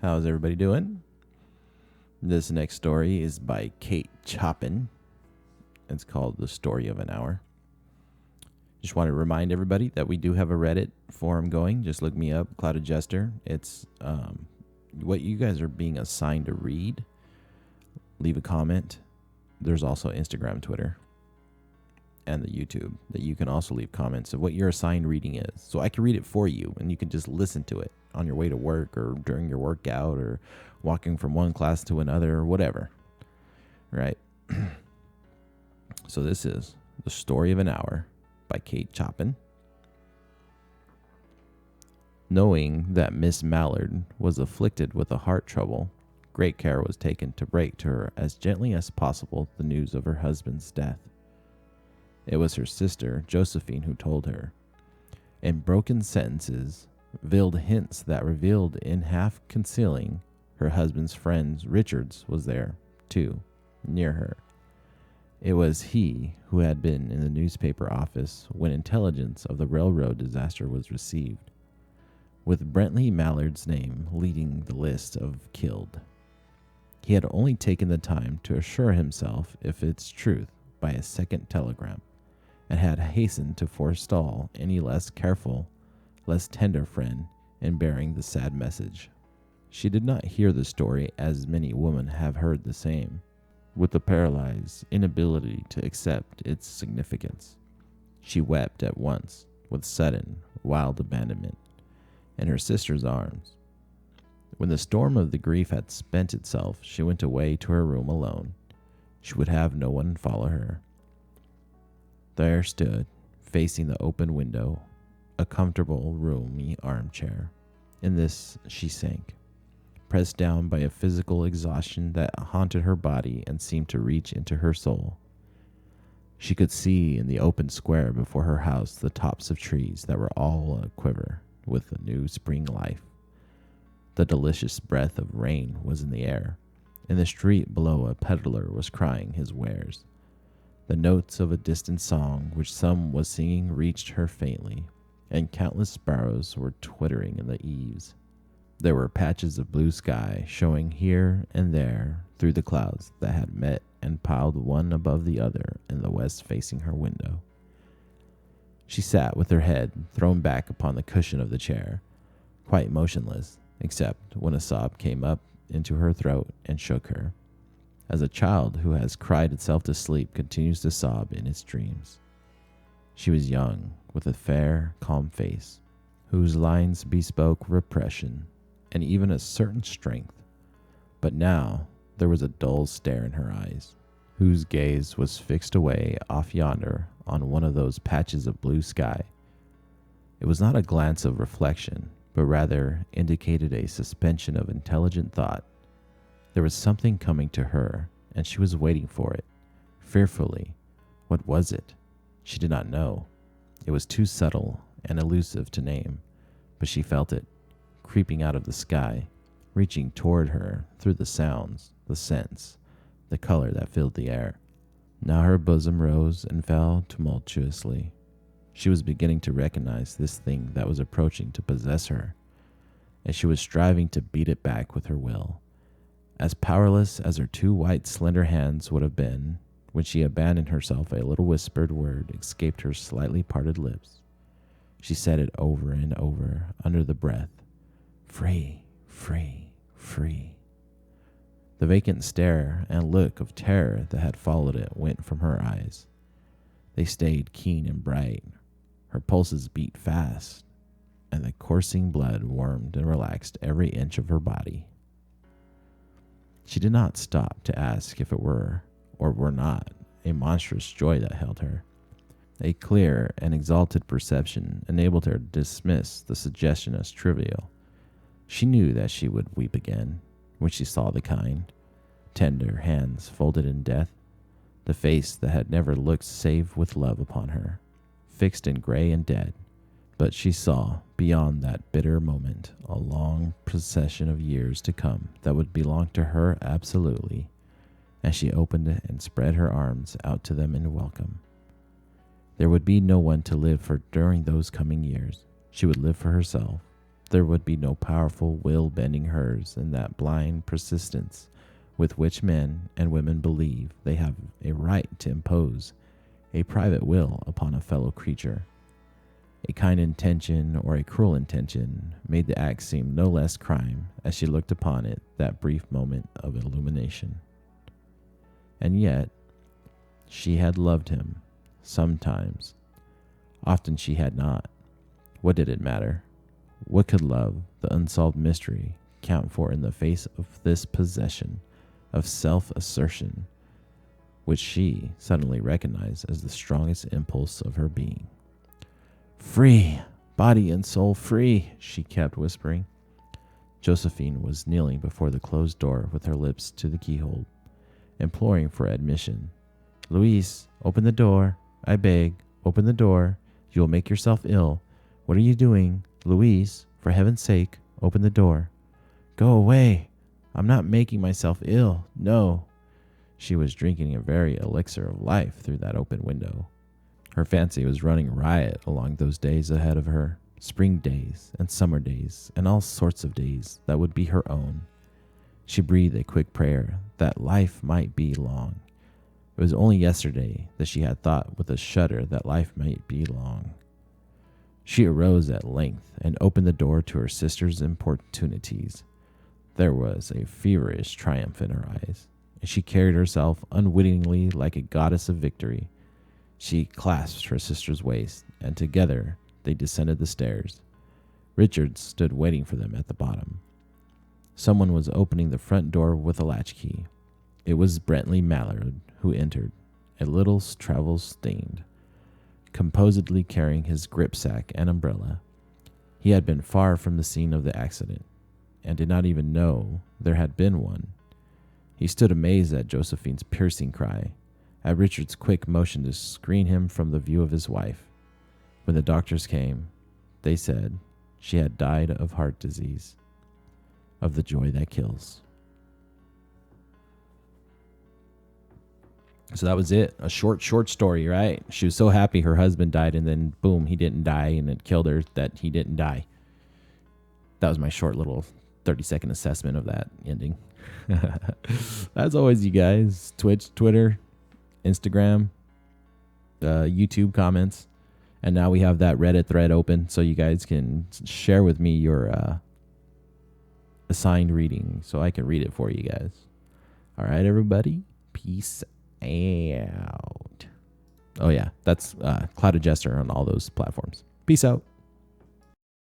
How's everybody doing? This next story is by Chopin. It's called The Story of an Hour. Just want to remind everybody that we do have a Reddit forum going. Just look me up, Jester. It's what you guys are being assigned to read. Leave a comment. There's also Instagram, Twitter, and the YouTube that you can also leave comments of what your assigned reading is. So I can read it for you and you can just listen to it on your way to work or during your workout or walking from one class to another or whatever. Right? So this is The Story of an Hour by Chopin. Knowing that Miss Mallard was afflicted with a heart trouble, great care was taken to break to her as gently as possible the news of her husband's death. It was her sister, Josephine, who told her. In broken sentences, veiled hints that revealed in half concealing her husband's friend Richards was there, too, near her. It was he who had been in the newspaper office when intelligence of the railroad disaster was received, with Brentley Mallard's name leading the list of killed. He had only taken the time to assure himself of its truth by a second telegram, and had hastened to forestall any less careful, less tender friend in bearing the sad message. She did not hear the story as many women have heard the same, with the paralyzed inability to accept its significance. She wept at once, with sudden, wild abandonment, in her sister's arms. When the storm of the grief had spent itself, she went away to her room alone. She would have no one follow her. There stood, facing the open window, a comfortable, roomy armchair. In this she sank, pressed down by a physical exhaustion that haunted her body and seemed to reach into her soul. She could see in the open square before her house the tops of trees that were all a quiver with a new spring life. The delicious breath of rain was in the air. In the street below, a peddler was crying his wares. The notes of a distant song which some was singing reached her faintly, and countless sparrows were twittering in the eaves. There were patches of blue sky showing here and there through the clouds that had met and piled one above the other in the west facing her window. She sat with her head thrown back upon the cushion of the chair, quite motionless, except when a sob came up into her throat and shook her, as a child who has cried itself to sleep continues to sob in its dreams. She was young, with a fair, calm face, whose lines bespoke repression and even a certain strength. But now there was a dull stare in her eyes, whose gaze was fixed away off yonder on one of those patches of blue sky. It was not a glance of reflection, but rather indicated a suspension of intelligent thought. There was something coming to her, and she was waiting for it, fearfully. What was it? She did not know. It was too subtle and elusive to name, but she felt it, creeping out of the sky, reaching toward her through the sounds, the scents, the color that filled the air. Now her bosom rose and fell tumultuously. She was beginning to recognize this thing that was approaching to possess her, and she was striving to beat it back with her will. As powerless as her two white, slender hands would have been, when she abandoned herself, a little whispered word escaped her slightly parted lips. She said it over and over under the breath, "Free, free, free." The vacant stare and look of terror that had followed it went from her eyes. They stayed keen and bright. Her pulses beat fast, and the coursing blood warmed and relaxed every inch of her body. She did not stop to ask if it were, or were not, a monstrous joy that held her. A clear and exalted perception enabled her to dismiss the suggestion as trivial. She knew that she would weep again when she saw the kind, tender hands folded in death, the face that had never looked save with love upon her, fixed and gray and dead. But she saw, beyond that bitter moment, a long procession of years to come that would belong to her absolutely, and she opened it and spread her arms out to them in welcome. There would be no one to live for during those coming years. She would live for herself, There would be no powerful will bending hers in that blind persistence with which men and women believe they have a right to impose a private will upon a fellow creature. A kind intention or a cruel intention made the act seem no less crime as she looked upon it that brief moment of illumination. And yet, she had loved him, sometimes. Often she had not. What did it matter? What could love, the unsolved mystery, count for in the face of this possession of self-assertion, which she suddenly recognized as the strongest impulse of her being? Free, body and soul free, she kept whispering. Josephine was kneeling before the closed door with her lips to the keyhole, imploring for admission. Louise, open the door. I beg, open the door. You will make yourself ill. What are you doing? Louise, for heaven's sake, open the door. Go away. I'm not making myself ill. No. She was drinking a very elixir of life through that open window. Her fancy was running riot along those days ahead of her, spring days and summer days and all sorts of days that would be her own. She breathed a quick prayer that life might be long. It was only yesterday that she had thought with a shudder that life might be long. She arose at length and opened the door to her sister's importunities. There was a feverish triumph in her eyes, and she carried herself unwittingly like a goddess of victory. She clasped her sister's waist, and together they descended the stairs. Richard stood waiting for them at the bottom. Someone was opening the front door with a latchkey. It was Bentley Mallard who entered, a little travel-stained, composedly carrying his gripsack and umbrella. He had been far from the scene of the accident, and did not even know there had been one. He stood amazed at Josephine's piercing cry, at Richard's quick motion to screen him from the view of his wife. When the doctors came, they said she had died of heart disease, of the joy that kills. So that was it. A short story, right? She was so happy her husband died, and then boom, he didn't die, and it killed her that he didn't die. That was my short little 30-second assessment of that ending. As always, you guys, Twitch, Twitter, Instagram, YouTube comments, and now we have that Reddit thread open so you guys can share with me your assigned reading so I can read it for you guys. All right, everybody, peace out. Oh yeah, that's Clouded Jester on all those platforms. Peace out.